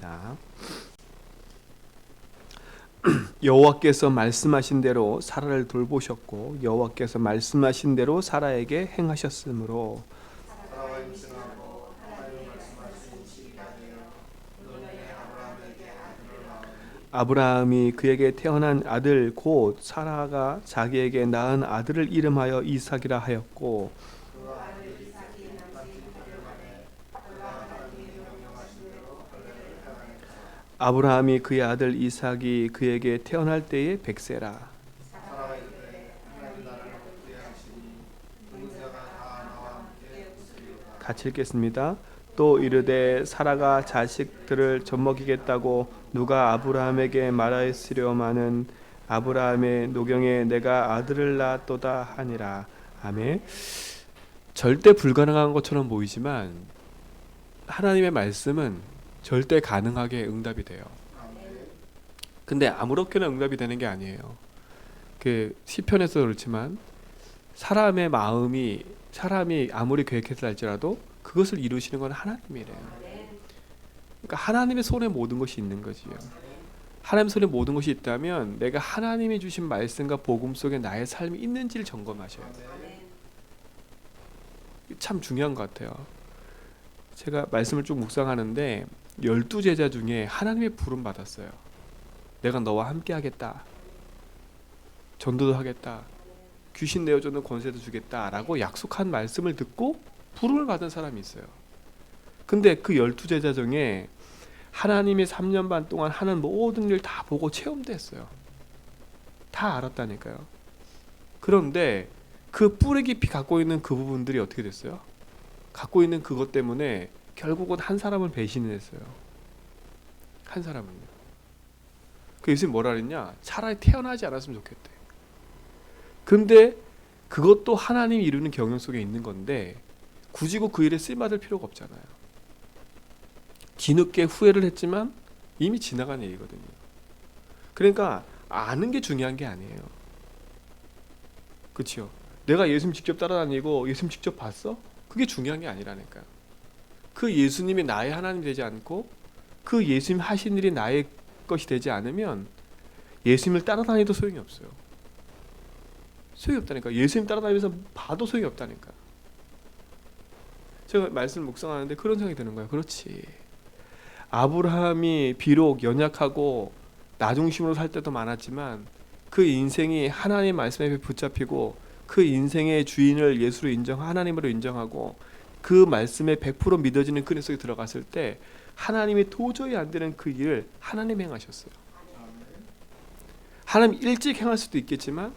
하겠습니다. 여호와께서 말씀하신 대로 사라를 돌보셨고 여호와께서 말씀하신 대로 사라에게 행하셨으므로 아브라함이 그에게 태어난 아들 곧 사라가 자기에게 낳은 아들을 이름하여 이삭이라 하였고 아브라함이 그의 아들 이삭이 그에게 태어날 때에 100세라. 같이 읽겠습니다. 또 이르되 사라가 자식들을 젖먹이겠다고 누가 아브라함에게 말하였으려마는 아브라함의 노경에 내가 아들을 낳았도다 하니라. 아멘. 절대 불가능한 것처럼 보이지만 하나님의 말씀은 절대 가능하게 응답이 돼요. 근데 아무렇게나 응답이 되는 게 아니에요. 그 시편에서 그렇지만 사람의 마음이 사람이 아무리 계획해서 할지라도 그것을 이루시는 건 하나님이래요. 그러니까 하나님의 손에 모든 것이 있는 거지요. 하나님 손에 모든 것이 있다면 내가 하나님이 주신 말씀과 복음 속에 나의 삶이 있는지를 점검하셔야 돼요. 참 중요한 것 같아요. 제가 말씀을 쭉 묵상하는데 12제자 중에 하나님의 부름 받았어요. 내가 너와 함께 하겠다. 전도도 하겠다. 귀신 내어주는 권세도 주겠다 라고 약속한 말씀을 듣고 부름을 받은 사람이 있어요. 근데 그 12제자 중에 하나님이 3년 반 동안 하는 모든 일 다 보고 체험됐어요. 다 알았다니까요. 그런데 그 뿌리 깊이 갖고 있는 그 부분들이 어떻게 됐어요? 갖고 있는 그것 때문에 결국은 한 사람을 배신했어요. 한 사람은요. 그 예수님 뭐라 그랬냐? 차라리 태어나지 않았으면 좋겠대. 근데 그것도 하나님이 이루는 경영 속에 있는 건데 굳이 그 일에 쓰임받을 필요가 없잖아요. 뒤늦게 후회를 했지만 이미 지나간 일이거든요. 그러니까 아는 게 중요한 게 아니에요. 그렇죠? 내가 예수님 직접 따라다니고 예수님 직접 봤어? 그게 중요한 게 아니라니까요. 그 예수님이 나의 하나님이 되지 않고 그 예수님 하신 일이 나의 것이 되지 않으면 예수님을 따라다니도 소용이 없어요. 소용이 없다니까. 예수님 따라다니면서 봐도 소용이 없다니까. 제가 말씀을 묵상하는데 그런 생각이 드는 거예요. 그렇지. 아브라함이 비록 연약하고 나 중심으로 살 때도 많았지만 그 인생이 하나님의 말씀에 붙잡히고 그 인생의 주인을 예수로 하나님으로 인정하고 그 말씀에 100% 믿어지는 그네 속에 들어갔을 때 하나님이 도저히 안 되는 그 일을 하나님이 행하셨어요. 하나님 일찍 행할 수도 있겠지만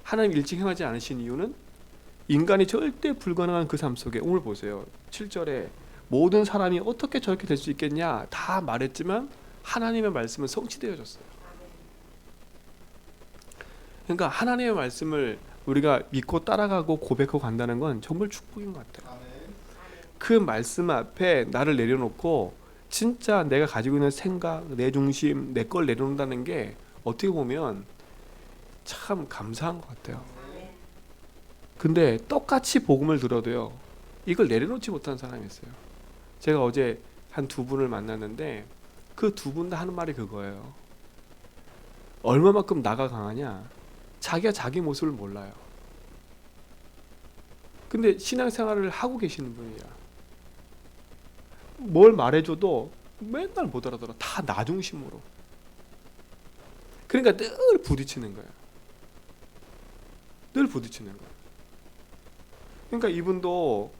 하나님 일찍 행하지 않으신 이유는 인간이 절대 불가능한 그 삶 속에 오늘 보세요. 7절에 모든 사람이 어떻게 저렇게 될 수 있겠냐 다 말했지만 하나님의 말씀은 성취되어졌어요. 그러니까 하나님의 말씀을 우리가 믿고 따라가고 고백하고 간다는 건 정말 축복인 것 같아요. 그 말씀 앞에 나를 내려놓고 진짜 내가 가지고 있는 생각, 내 중심, 내 걸 내려놓는다는 게 어떻게 보면 참 감사한 것 같아요. 근데 똑같이 복음을 들어도요 이걸 내려놓지 못한 사람이 있어요. 제가 어제 한 2분을 만났는데 그 2분 다 하는 말이 그거예요. 얼마만큼 나가 강하냐? 자기가 자기 모습을 몰라요. 근데 신앙생활을 하고 계시는 분이야. 뭘 말해줘도 맨날 못 알아들어. 다 나 중심으로. 그러니까 늘 부딪히는 거야. 늘 부딪히는 거야. 그러니까 이분도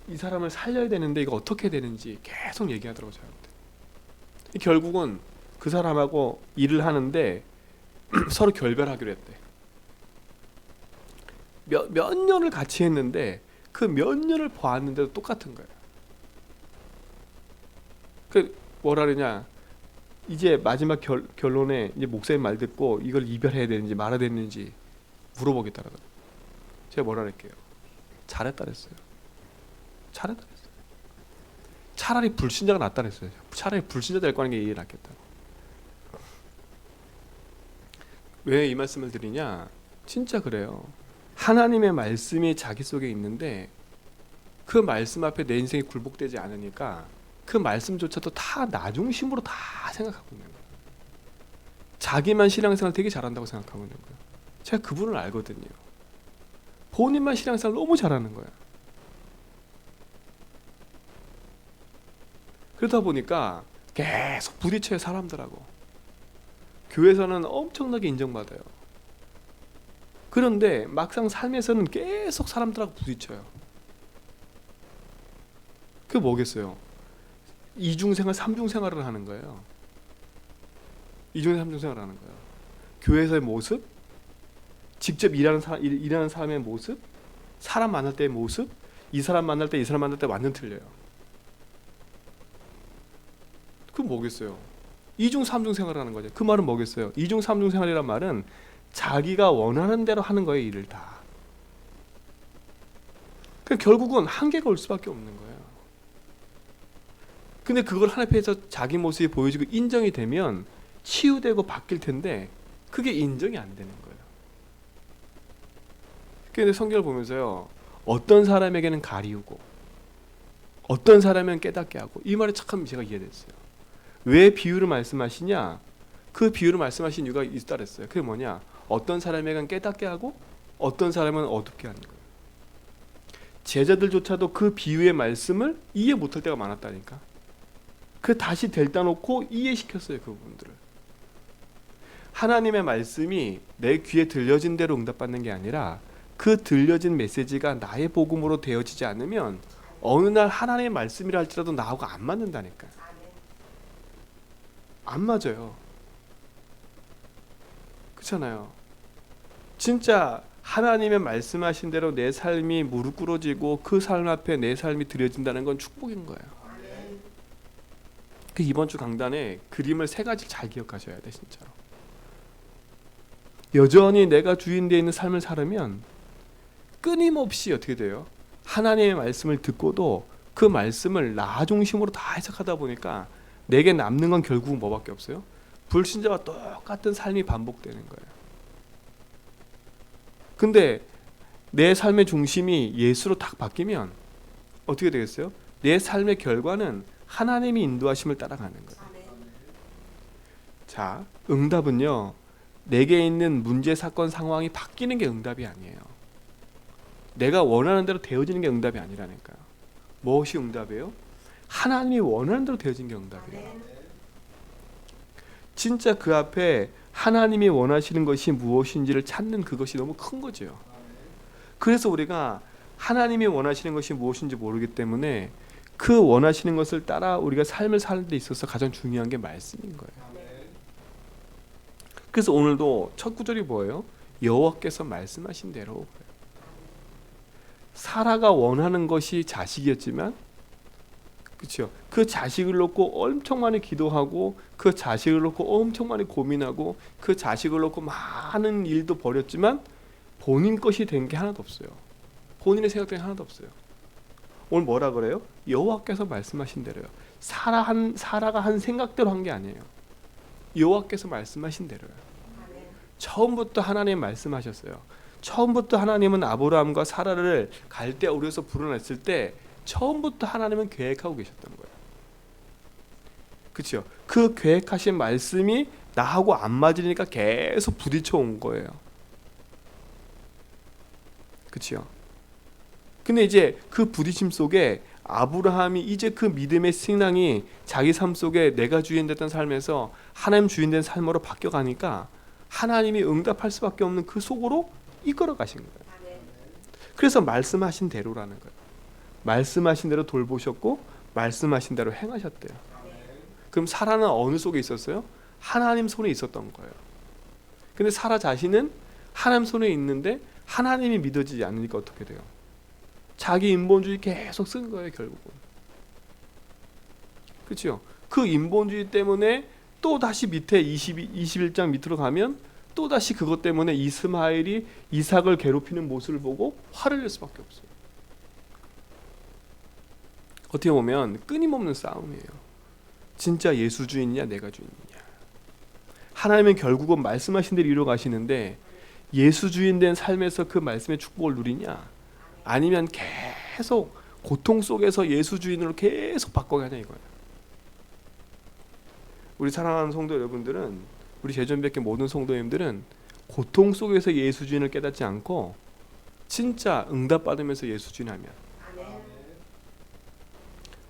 이 사람을 살려야 되는데 이거 어떻게 되는지 계속 얘기하더라고요. 저한테. 결국은 그 사람하고 일을 하는데 서로 결별하기로 했대. 몇 년을 같이 했는데 그 몇 년을 보았는데도 똑같은 거예요. 그 뭐라 그러냐? 이제 마지막 결론에 이제 목사님 말 듣고 이걸 이별해야 되는지 말아야 되는지 물어보겠다라고. 제가 뭐라 그럴게요? 잘했다 그랬어요. 잘했다 그랬어요. 차라리 불신자가 낫다 그랬어요. 차라리 불신자 될 거는 게 이해 낫겠다고. 왜 이 말씀을 드리냐? 진짜 그래요. 하나님의 말씀이 자기 속에 있는데 그 말씀 앞에 내 인생이 굴복되지 않으니까 그 말씀조차도 다 나 중심으로 다 생각하고 있는 거예요. 자기만 신앙생활 되게 잘한다고 생각하고 있는 거예요. 제가 그분을 알거든요. 본인만 신앙생활 너무 잘하는 거예요. 그러다 보니까 계속 부딪혀요, 사람들하고. 교회에서는 엄청나게 인정받아요. 그런데 막상 삶에서는 계속 사람들하고 부딪혀요. 그게 뭐겠어요? 이중생활, 삼중생활을 하는 거예요. 이중생활, 삼중생활을 하는 거예요. 교회에서의 모습, 직접 일하는 사람의 모습, 사람 만날 때의 모습, 이 사람 만날 때, 이 사람 만날 때 완전 틀려요. 그럼 뭐겠어요? 이중, 삼중 생활을 하는 거죠. 그 말은 뭐겠어요? 이중, 삼중 생활이란 말은 자기가 원하는 대로 하는 거예요, 일을 다. 그러니까 결국은 한계가 올 수밖에 없는 거예요. 근데 그걸 하나님 앞에서 자기 모습이 보여지고 인정이 되면 치유되고 바뀔 텐데 그게 인정이 안 되는 거예요. 그런데 성경을 보면서요, 어떤 사람에게는 가리우고 어떤 사람은 깨닫게 하고, 이 말이 참 제가 이해됐어요. 왜 비유를 말씀하시냐? 그 비유를 말씀하신 이유가 있다 그랬어요. 그게 뭐냐? 어떤 사람에게는 깨닫게 하고 어떤 사람은 어둡게 하는 거예요. 제자들조차도 그 비유의 말씀을 이해 못할 때가 많았다니까. 그 다시 델다 놓고 이해시켰어요, 그분들을. 하나님의 말씀이 내 귀에 들려진 대로 응답받는 게 아니라 그 들려진 메시지가 나의 복음으로 되어지지 않으면 어느 날 하나님의 말씀이라 할지라도 나하고 안 맞는다니까요. 안 맞아요. 그렇잖아요. 진짜 하나님의 말씀하신 대로 내 삶이 무릎 꿇어지고 그 삶 앞에 내 삶이 드려진다는 건 축복인 거예요. 그 이번 주 강단에 그림을 세 가지 잘 기억하셔야 돼, 진짜로. 여전히 내가 주인 되어 있는 삶을 살으면 끊임없이 어떻게 돼요? 하나님의 말씀을 듣고도 그 말씀을 나 중심으로 다 해석하다 보니까 내게 남는 건 결국은 뭐밖에 없어요? 불신자와 똑같은 삶이 반복되는 거예요. 근데 내 삶의 중심이 예수로 딱 바뀌면 어떻게 되겠어요? 내 삶의 결과는 하나님이 인도하심을 따라가는 거예요. 자, 응답은요, 내게 있는 문제, 사건, 상황이 바뀌는 게 응답이 아니에요. 내가 원하는 대로 되어지는 게 응답이 아니라니까요. 무엇이 응답이에요? 하나님이 원하는 대로 되어진 게 응답이에요. 진짜 그 앞에 하나님이 원하시는 것이 무엇인지를 찾는 그것이 너무 큰 거죠. 그래서 우리가 하나님이 원하시는 것이 무엇인지 모르기 때문에 그 원하시는 것을 따라 우리가 삶을 사는 데 있어서 가장 중요한 게 말씀인 거예요. 그래서 오늘도 첫 구절이 뭐예요? 여호와께서 말씀하신 대로. 사라가 원하는 것이 자식이었지만, 그렇죠? 그 자식을 놓고 엄청 많이 기도하고 그 자식을 놓고 엄청 많이 고민하고 그 자식을 놓고 많은 일도 벌였지만 본인 것이 된 게 하나도 없어요. 본인의 생각된 게 하나도 없어요. 오늘 뭐라 그래요? 여호와께서 말씀하신 대로요. 사라가 한 생각대로 한 게 아니에요. 여호와께서 말씀하신 대로요. 처음부터 하나님 말씀하셨어요. 처음부터 하나님은 아브라함과 사라를 갈대아 우르에서 불어냈을 때 처음부터 하나님은 계획하고 계셨던 거예요. 그렇죠? 그 계획하신 말씀이 나하고 안 맞으니까 계속 부딪혀 온 거예요. 그렇죠? 근데 이제 그 부딪힘 속에 아브라함이 이제 그 믿음의 신앙이 자기 삶 속에 내가 주인 됐던 삶에서 하나님 주인 된 삶으로 바뀌어가니까 하나님이 응답할 수밖에 없는 그 속으로 이끌어 가신 거예요. 그래서 말씀하신 대로라는 거예요. 말씀하신 대로 돌보셨고 말씀하신 대로 행하셨대요. 그럼 사라는 어느 속에 있었어요? 하나님 손에 있었던 거예요. 근데 사라 자신은 하나님 손에 있는데 하나님이 믿어지지 않으니까 어떻게 돼요? 자기 인본주의 계속 쓴 거예요, 결국은. 그렇죠? 그 인본주의 때문에 또 다시 밑에 21장 밑으로 가면 또 다시 그것 때문에 이스마엘이 이삭을 괴롭히는 모습을 보고 화를 낼 수밖에 없어요. 어떻게 보면 끊임없는 싸움이에요. 진짜 예수 주인이냐 내가 주인이냐. 하나님은 결국은 말씀하신 대로 이루어 가시는데 예수 주인 된 삶에서 그 말씀의 축복을 누리냐, 아니면 계속 고통 속에서 예수 주인으로 계속 바꿔가냐 이거예요. 우리 사랑하는 성도 여러분들은, 우리 제전백회 모든 성도님들은 고통 속에서 예수 주인을 깨닫지 않고 진짜 응답받으면서 예수 주인 하면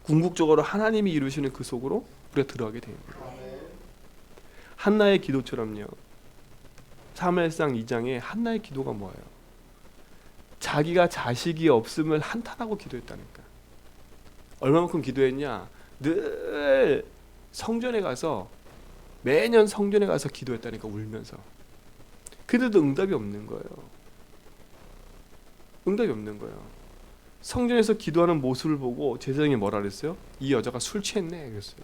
궁극적으로 하나님이 이루시는 그 속으로 우리가 들어가게 됩니다. 한나의 기도처럼요. 사무엘상 2장에 한나의 기도가 뭐예요? 자기가 자식이 없음을 한탄하고 기도했다니까. 얼마만큼 기도했냐? 늘 성전에 가서, 매년 성전에 가서 기도했다니까, 울면서. 그래도 응답이 없는 거예요. 응답이 없는 거예요. 성전에서 기도하는 모습을 보고 제사장이 뭐라 그랬어요? 이 여자가 술 취했네 그랬어요.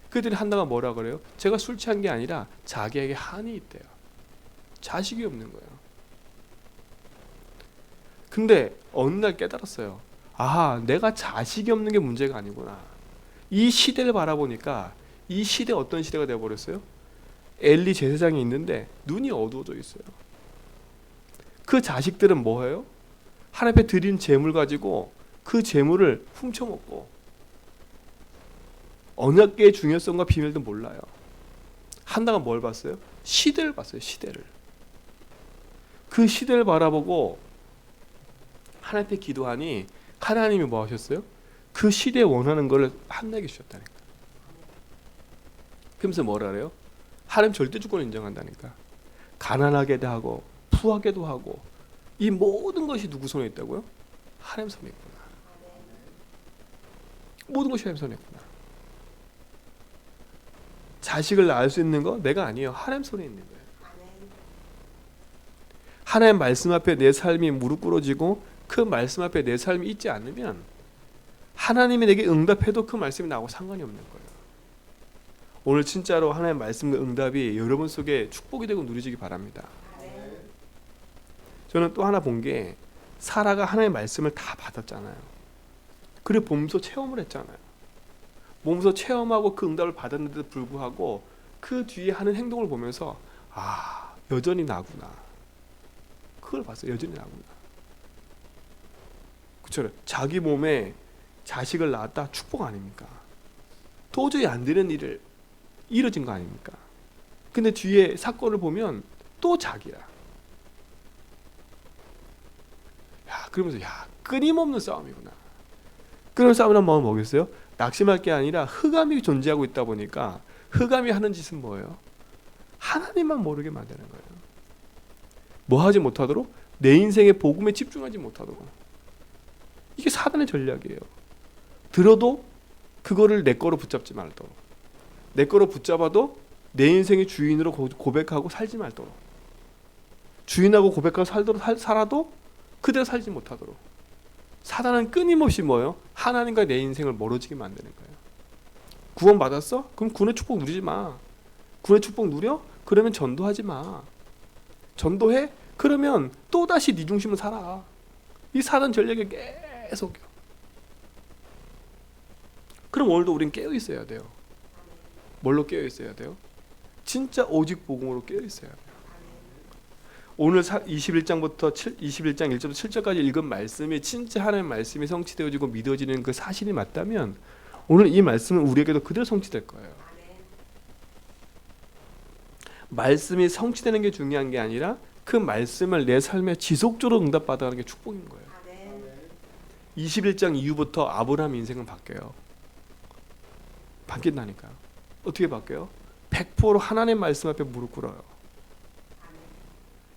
그들이 한나가 뭐라 그래요? 제가 술 취한 게 아니라 자기에게 한이 있대요. 자식이 없는 거예요. 근데 어느 날 깨달았어요. 아, 내가 자식이 없는 게 문제가 아니구나. 이 시대를 바라보니까 이 시대 어떤 시대가 되어버렸어요? 엘리 제사장이 있는데 눈이 어두워져 있어요. 그 자식들은 뭐예요? 하나님 앞에 드린 재물 가지고 그 재물을 훔쳐먹고 언약궤의 중요성과 비밀도 몰라요. 한나가 뭘 봤어요? 시대를 봤어요. 시대를. 그 시대를 바라보고 하나님 앞에 기도하니 하나님이 뭐 하셨어요? 그 시대에 원하는 걸 한나에게 주셨다니까. 그러면서 뭐라 그래요? 하나님 절대 주권을 인정한다니까. 가난하게도 하고 부하게도 하고 이 모든 것이 누구 손에 있다고요? 하나님 손에 있구나. 모든 것이 하나님 손에 있구나. 자식을 낳을 수 있는 거 내가 아니에요. 하나님 손에 있는 거예요. 하나님 말씀 앞에 내 삶이 무릎 꿇어지고 그 말씀 앞에 내 삶이 있지 않으면 하나님이 내게 응답해도 그 말씀이 나하고 상관이 없는 거예요. 오늘 진짜로 하나님 말씀과 응답이 여러분 속에 축복이 되고 누리시기 바랍니다. 저는 또 하나 본 게 사라가 하나님의 말씀을 다 받았잖아요. 그리고 몸소 체험을 했잖아요. 몸소 체험하고 그 응답을 받았는데도 불구하고 그 뒤에 하는 행동을 보면서 아, 여전히 나구나. 그걸 봤어요. 여전히 나구나. 그렇죠. 자기 몸에 자식을 낳았다 축복 아닙니까? 도저히 안 되는 일을 이뤄진 거 아닙니까? 근데 뒤에 사건을 보면 또 자기야. 야, 그러면서 야, 끊임없는 싸움이구나. 끊임없는 싸움이란 마음은 뭐겠어요? 낙심할 게 아니라 흑암이 존재하고 있다 보니까 흑암이 하는 짓은 뭐예요? 하나님만 모르게 만드는 거예요. 뭐 하지 못하도록? 내 인생의 복음에 집중하지 못하도록. 이게 사단의 전략이에요. 들어도 그거를 내 거로 붙잡지 말도록. 내 거로 붙잡아도 내 인생의 주인으로 고백하고 살지 말도록. 주인하고 고백하고 살아도 그대로 살지 못하도록. 사단은 끊임없이 뭐예요? 하나님과 내 인생을 멀어지게 만드는 거예요. 구원 받았어? 그럼 구원의 축복 누리지 마. 구원의 축복 누려? 그러면 전도하지 마. 전도해? 그러면 또다시 네 중심으로 살아. 이 사단 전략에 계속. 그럼 오늘도 우린 깨어 있어야 돼요. 뭘로 깨어 있어야 돼요? 진짜 오직 복음으로 깨어 있어야 돼요. 오늘 21장부터 21장 1절부터 7절까지 읽은 말씀이 진짜 하나님의 말씀이 성취되어지고 믿어지는 그 사실이 맞다면 오늘 이 말씀은 우리에게도 그대로 성취될 거예요. 말씀이 성취되는 게 중요한 게 아니라 그 말씀을 내 삶에 지속적으로 응답받아가는 게 축복인 거예요. 21장 이후부터 아브라함 인생은 바뀌어요. 바뀐다니까요. 어떻게 바뀌어요? 100% 하나님 말씀 앞에 무릎 꿇어요.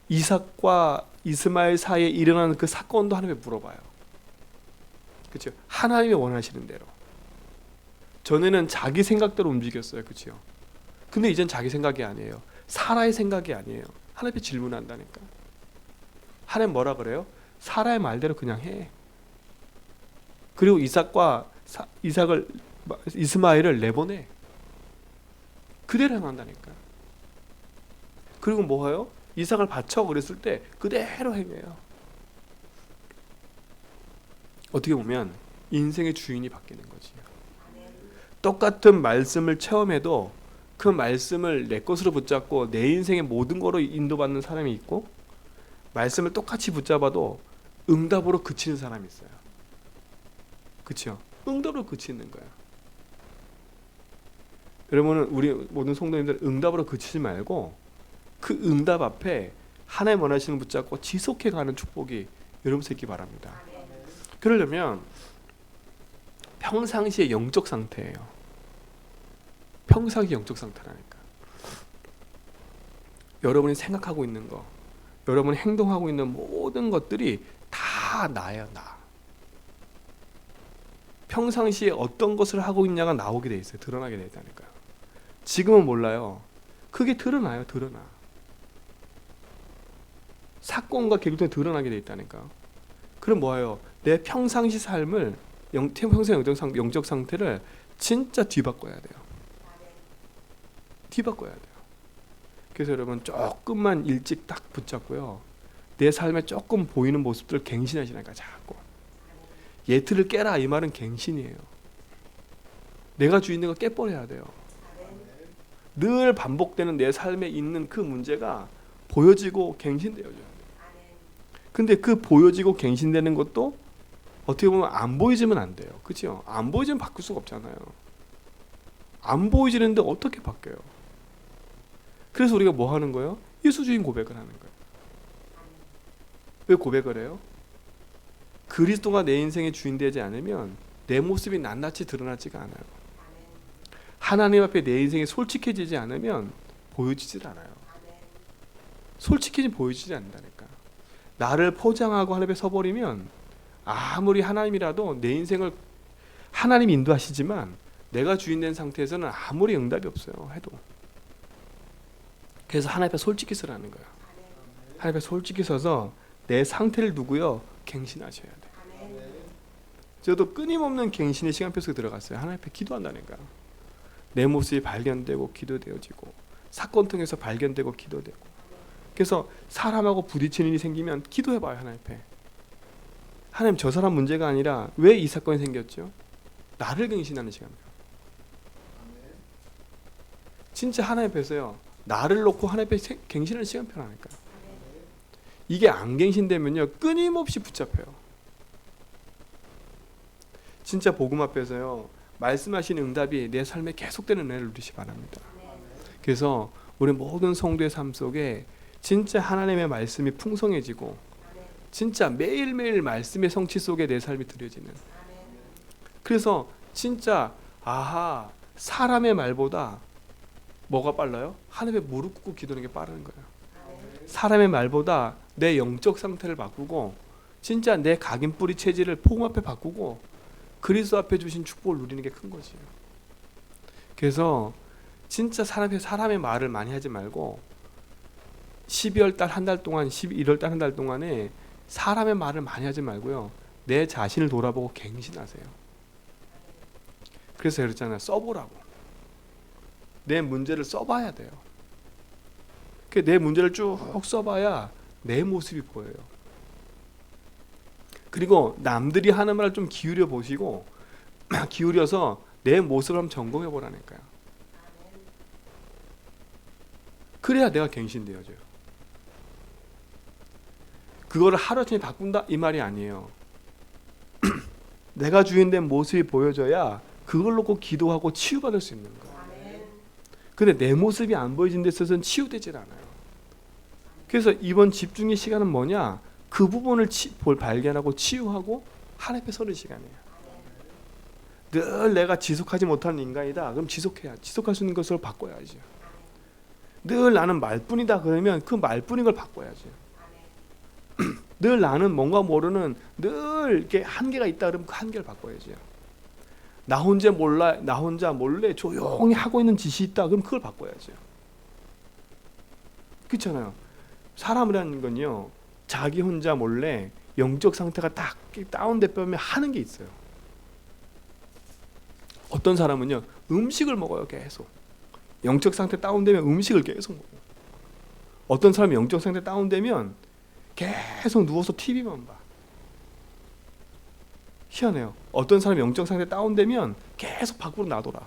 이삭과 이스마엘 사이에 일어나는 그 사건도 하나님께 물어봐요. 그렇죠? 하나님이 원하시는 대로. 전에는 자기 생각대로 움직였어요. 그렇죠? 근데 이젠 자기 생각이 아니에요. 사라의 생각이 아니에요. 하나님께 질문한다니까. 하나님 뭐라 그래요? 사라의 말대로 그냥 해. 그리고 이스마엘을 내보내. 그대로 행한다니까. 그리고 뭐예요? 이삭을 바쳐 그랬을 때 그대로 행해요. 어떻게 보면 인생의 주인이 바뀌는 거지. 똑같은 말씀을 체험해도 그 말씀을 내 것으로 붙잡고 내 인생의 모든 거로 인도받는 사람이 있고, 말씀을 똑같이 붙잡아도 응답으로 그치는 사람이 있어요. 그렇죠? 응답으로 그치는 거야. 여러분은 우리 모든 성도님들 응답으로 그치지 말고 그 응답 앞에 하나님 원하시는 붙잡고 지속해 가는 축복이 여러분 있기 바랍니다. 그러려면 평상시의 영적 상태예요. 평상시 영적 상태라니까. 여러분이 생각하고 있는 거, 여러분이 행동하고 있는 모든 것들이 다 나예요, 나. 평상시에 어떤 것을 하고 있냐가 나오게 돼 있어요. 드러나게 돼 있다니까요. 지금은 몰라요. 그게 드러나요, 드러나. 사건과 계획 통해 드러나게 돼 있다니까. 그럼 뭐예요? 내 평상시 삶을 평생 영적 상태를 진짜 뒤바꿔야 돼요. 뒤바꿔야 돼요. 그래서 여러분 조금만 일찍 딱 붙잡고요. 내 삶에 조금 보이는 모습들을 갱신하시라니까 자꾸. 예틀을 깨라 이 말은 갱신이에요. 내가 주인인 거 깨버려야 돼요. 늘 반복되는 내 삶에 있는 그 문제가 보여지고 갱신되어져야 돼요. 근데 그 보여지고 갱신되는 것도 어떻게 보면 안 보이지면 안 돼요. 그렇죠? 안 보이지면 바꿀 수가 없잖아요. 안 보이지는데 어떻게 바뀌어요? 그래서 우리가 뭐 하는 거예요? 예수주인 고백을 하는 거예요. 왜 고백을 해요? 그리스도가 내 인생의 주인 되지 않으면 내 모습이 낱낱이 드러나지가 않아요. 하나님 앞에 내 인생이 솔직해지지 않으면 보여지질 않아요. 솔직해지 보여지지 않는다니까. 나를 포장하고 하나님 앞에 서버리면 아무리 하나님이라도 내 인생을 하나님이 인도하시지만 내가 주인 된 상태에서는 아무리 응답이 없어요. 해도. 그래서 하나님 앞에 솔직히 서라는 거예요. 하나님 앞에 솔직히 서서 내 상태를 두고요 갱신하셔야 돼요. 저도 끊임없는 갱신의 시간표 속에 들어갔어요. 하나님 앞에 기도한다니까요. 내 모습이 발견되고 기도되어지고 사건 통해서 발견되고 기도되고. 그래서 사람하고 부딪히는 일이 생기면 기도해봐요. 하나님 앞에. 하나님 저 사람 문제가 아니라 왜 이 사건이 생겼죠? 나를 갱신하는 시간표. 진짜 하나님 앞에서요 나를 놓고 하나님 앞에 갱신하는 시간표라니까요. 이게 안 갱신되면요 끊임없이 붙잡혀요. 진짜 복음 앞에서요 말씀하신 응답이 내 삶에 계속되는 은혜를 누리시 바랍니다. 그래서 우리 모든 성도의 삶 속에 진짜 하나님의 말씀이 풍성해지고 진짜 매일매일 말씀의 성취 속에 내 삶이 드려지는. 그래서 진짜 아하 사람의 말보다 뭐가 빨라요? 하나님의 무릎 꿇고 기도하는 게 빠른 거예요. 사람의 말보다 내 영적 상태를 바꾸고 진짜 내 각인 뿌리 체질을 복음 앞에 바꾸고 그리스도 앞에 주신 축복을 누리는 게 큰 거지. 그래서 진짜 사람의 말을 많이 하지 말고 12월 달 한 달 동안 1월 달 한 달 동안에 사람의 말을 많이 하지 말고요 내 자신을 돌아보고 갱신하세요. 그래서 그랬잖아요. 써보라고. 내 문제를 써봐야 돼요. 내 문제를 쭉 써봐야 내 모습이 보여요. 그리고 남들이 하는 말을 좀 기울여 보시고 기울여서 내 모습을 한번 점검해 보라니까요. 그래야 내가 갱신되어져요. 그거를 하루아침에 바꾼다 이 말이 아니에요. 내가 주인된 모습이 보여져야 그걸 놓고 기도하고 치유받을 수 있는 거예요. 근데 내 모습이 안 보여진 데 있어서는 치유되질 않아요. 그래서 이번 집중의 시간은 뭐냐? 그 부분을 발견하고 치유하고 하나님 앞에 서는 시간이에요. 늘 내가 지속하지 못하는 인간이다. 그럼 지속할 수 있는 것으로 바꿔야지. 늘 나는 말뿐이다. 그러면 그 말뿐인 걸 바꿔야지. 늘 나는 뭔가 모르는 늘 이렇게 한계가 있다. 그러면 그 한계를 바꿔야지. 나 혼자 몰래 조용히 하고 있는 짓이 있다. 그럼 그걸 바꿔야지. 그렇잖아요. 사람이라는 건요. 자기 혼자 몰래 영적 상태가 딱 다운돼 빼면 하는 게 있어요. 어떤 사람은요. 음식을 먹어요. 계속. 영적 상태 다운되면 음식을 계속 먹어요. 어떤 사람이 영적 상태 다운되면 계속 누워서 TV만 봐. 희한해요. 어떤 사람이 영적 상태 다운되면 계속 밖으로 나돌아.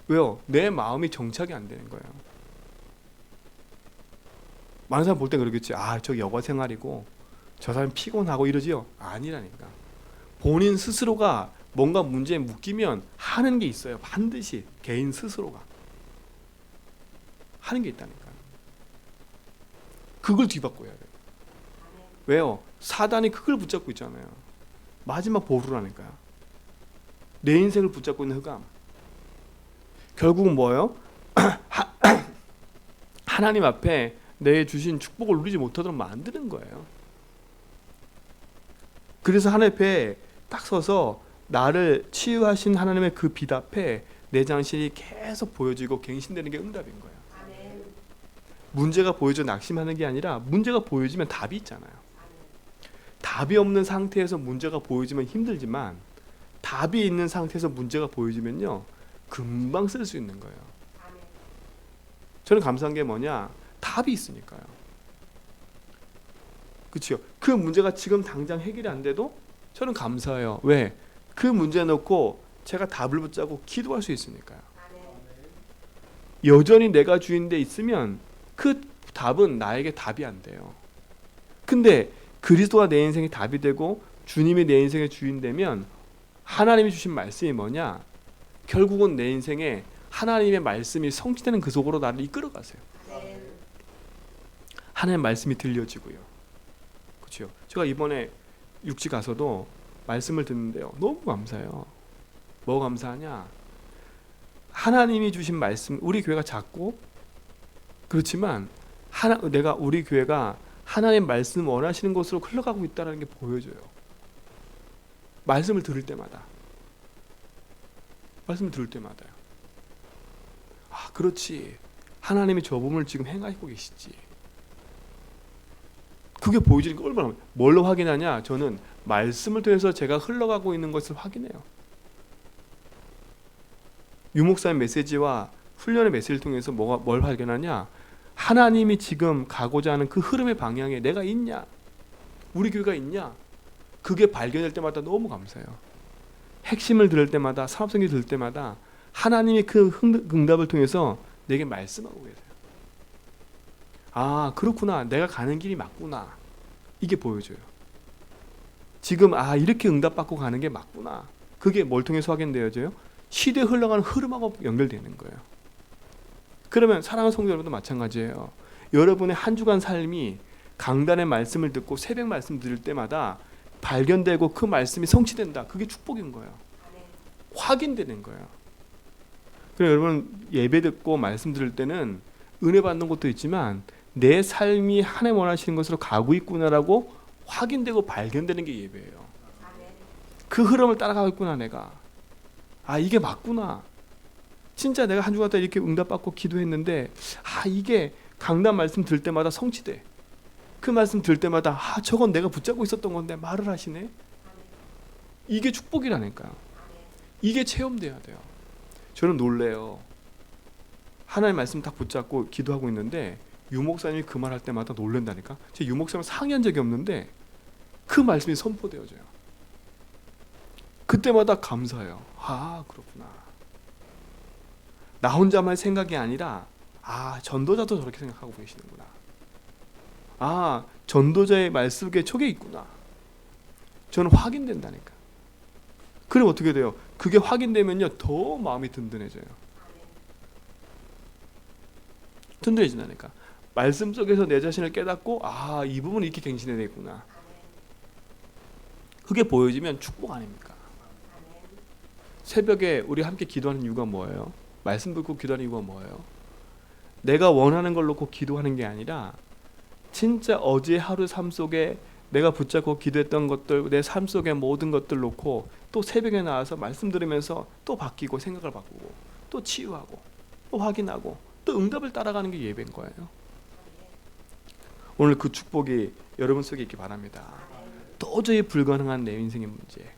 왜요? 내 마음이 정착이 안 되는 거예요. 많은 사람 볼 때 그러겠지. 아, 저 여가 생활이고 저 사람 피곤하고 이러지요. 아니라니까. 본인 스스로가 뭔가 문제에 묶이면 하는 게 있어요. 반드시 개인 스스로가 하는 게 있다니까요. 그걸 뒤바꿔야 돼요. 왜요? 사단이 그걸 붙잡고 있잖아요. 마지막 보루라니까요. 내 인생을 붙잡고 있는 흑암. 결국은 뭐예요? 하나님 앞에 내 주신 축복을 누리지 못하도록 만드는 거예요. 그래서 하나님 앞에 딱 서서 나를 치유하신 하나님의 그 빛 앞에 내 자신이 계속 보여지고 갱신되는 게 응답인 거예요. 문제가 보여져 낙심하는 게 아니라 문제가 보여지면 답이 있잖아요. 답이 없는 상태에서 문제가 보여지면 힘들지만 답이 있는 상태에서 문제가 보여지면요 금방 쓸 수 있는 거예요. 저는 감사한 게 뭐냐, 답이 있으니까요. 그렇죠? 그 문제가 지금 당장 해결이 안 돼도 저는 감사해요. 왜? 그 문제 놓고 제가 답을 붙잡고 기도할 수 있으니까요. 여전히 내가 주인데 있으면 그 답은 나에게 답이 안 돼요. 근데 그리스도가 내 인생의 답이 되고 주님이 내 인생의 주인 되면 하나님이 주신 말씀이 뭐냐? 결국은 내 인생에 하나님의 말씀이 성취되는 그 속으로 나를 이끌어 가세요. 하나님의 말씀이 들려지고요. 그렇죠? 제가 이번에 육지 가서도 말씀을 듣는데요. 너무 감사해요. 뭐 감사하냐? 하나님이 주신 말씀, 우리 교회가 작고 그렇지만 내가 우리 교회가 하나님 말씀 원하시는 곳으로 흘러가고 있다는 게 보여져요. 말씀을 들을 때마다. 말씀을 들을 때마다요. 아, 그렇지. 하나님이 저 부분을 지금 행하고 계시지. 그게 보여지니까 얼마나, 뭘로 확인하냐? 저는 말씀을 통해서 제가 흘러가고 있는 것을 확인해요. 유목사의 메시지와 훈련의 메시지를 통해서 뭘 발견하냐? 하나님이 지금 가고자 하는 그 흐름의 방향에 내가 있냐? 우리 교회가 있냐? 그게 발견될 때마다 너무 감사해요. 핵심을 들을 때마다, 산업성이 들을 때마다 하나님이 그 응답을 통해서 내게 말씀하고 계세요. 아, 그렇구나. 내가 가는 길이 맞구나. 이게 보여줘요. 지금 이렇게 응답받고 가는 게 맞구나. 그게 뭘 통해서 확인되어져요? 시대에 흘러가는 흐름하고 연결되는 거예요. 그러면 사랑하는 성도 여러분도 마찬가지예요. 여러분의 한 주간 삶이 강단의 말씀을 듣고 새벽 말씀 들을 때마다 발견되고 그 말씀이 성취된다. 그게 축복인 거예요. 확인되는 거예요. 그래서 여러분 예배 듣고 말씀 들을 때는 은혜 받는 것도 있지만 내 삶이 하나님 원하시는 것으로 가고 있구나라고 확인되고 발견되는 게 예배예요. 그 흐름을 따라가고 있구나 내가. 이게 맞구나. 진짜 내가 한 주간 동안 이렇게 응답받고 기도했는데 이게 강단 말씀 들을 때마다 성취돼. 그 말씀 들을 때마다 저건 내가 붙잡고 있었던 건데 말을 하시네. 이게 축복이라니까요. 이게 체험돼야 돼요. 저는 놀래요. 하나님의 말씀 딱 붙잡고 기도하고 있는데 유목사님이 그 말 할 때마다 놀란다니까. 제 유목사님을 상의한 적이 없는데 그 말씀이 선포되어져요. 그때마다 감사해요. 그렇구나. 나 혼자만 생각이 아니라 전도자도 저렇게 생각하고 계시는구나. 전도자의 말씀에 촉에 있구나. 저는 확인된다니까. 그럼 어떻게 돼요? 그게 확인되면요 더 마음이 든든해져요. 든든해진다니까. 말씀 속에서 내 자신을 깨닫고 이 부분이 이렇게 갱신해야 되겠구나. 그게 보여지면 축복 아닙니까? 새벽에 우리 함께 기도하는 이유가 뭐예요? 말씀 듣고 기도하는 이유가 뭐예요? 내가 원하는 걸 놓고 기도하는 게 아니라 진짜 어제 하루 삶 속에 내가 붙잡고 기도했던 것들, 내 삶 속의 모든 것들 놓고 또 새벽에 나와서 말씀 들으면서 또 바뀌고 생각을 바꾸고 또 치유하고 또 확인하고 또 응답을 따라가는 게 예배인 거예요. 오늘 그 축복이 여러분 속에 있기 바랍니다. 도저히 불가능한 내 인생의 문제,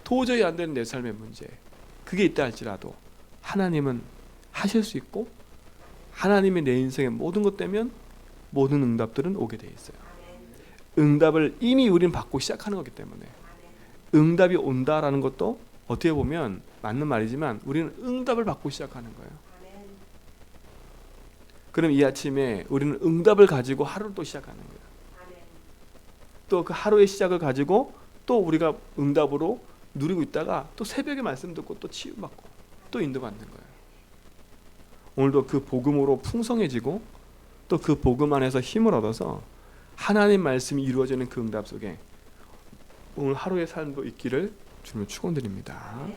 도저히 안 되는 내 삶의 문제, 그게 있다 할지라도 하나님은 하실 수 있고 하나님이 내 인생의 모든 것 되면 모든 응답들은 오게 돼 있어요. 응답을 이미 우리는 받고 시작하는 거기 때문에 응답이 온다라는 것도 어떻게 보면 맞는 말이지만 우리는 응답을 받고 시작하는 거예요. 그럼 이 아침에 우리는 응답을 가지고 하루를 또 시작하는 거예요. 또 그 하루의 시작을 가지고 또 우리가 응답으로 누리고 있다가 또 새벽에 말씀 듣고 또 치유받고 또 인도받는 거예요. 오늘도 그 복음으로 풍성해지고 또 그 복음 안에서 힘을 얻어서 하나님 말씀이 이루어지는 그 응답 속에 오늘 하루의 삶도 있기를 주님을 축원드립니다.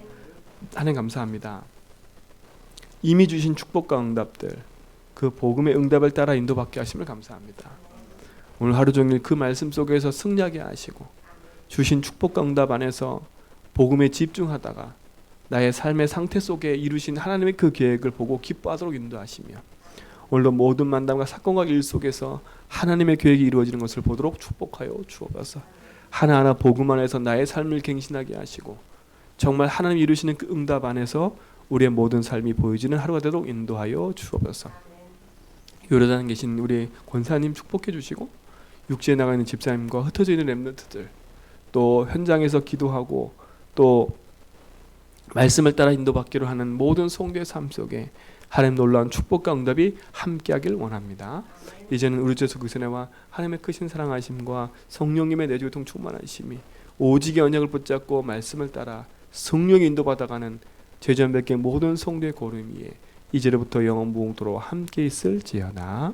하나님 감사합니다. 이미 주신 축복과 응답들, 그 복음의 응답을 따라 인도받게 하심을 감사합니다. 오늘 하루 종일 그 말씀 속에서 승리하게 하시고 주신 축복과 응답 안에서 복음에 집중하다가 나의 삶의 상태 속에 이루신 하나님의 그 계획을 보고 기뻐하도록 인도하시며 오늘도 모든 만남과 사건과 일 속에서 하나님의 계획이 이루어지는 것을 보도록 축복하여 주옵소서. 하나하나 복음 안에서 나의 삶을 갱신하게 하시고 정말 하나님이 이루시는 그 응답 안에서 우리의 모든 삶이 보여지는 하루가 되도록 인도하여 주옵소서. 요르단에 계신 우리 권사님 축복해 주시고 육지에 나가 있는 집사님과 흩어져 있는 렘넌트들 또 현장에서 기도하고 또 말씀을 따라 인도받기로 하는 모든 성도의 삶 속에 하나님 놀라운 축복과 응답이 함께하길 원합니다. 이제는 우리 주 예수 그리스도의 은혜와 하나님의 크신 사랑하심과 성령님의 내주통 충만하심이 오직의 언약을 붙잡고 말씀을 따라 성령의 인도받아가는 제전백개 모든 성도의 걸음 위에 이제로부터 영원 무궁토록 함께 있을지어다.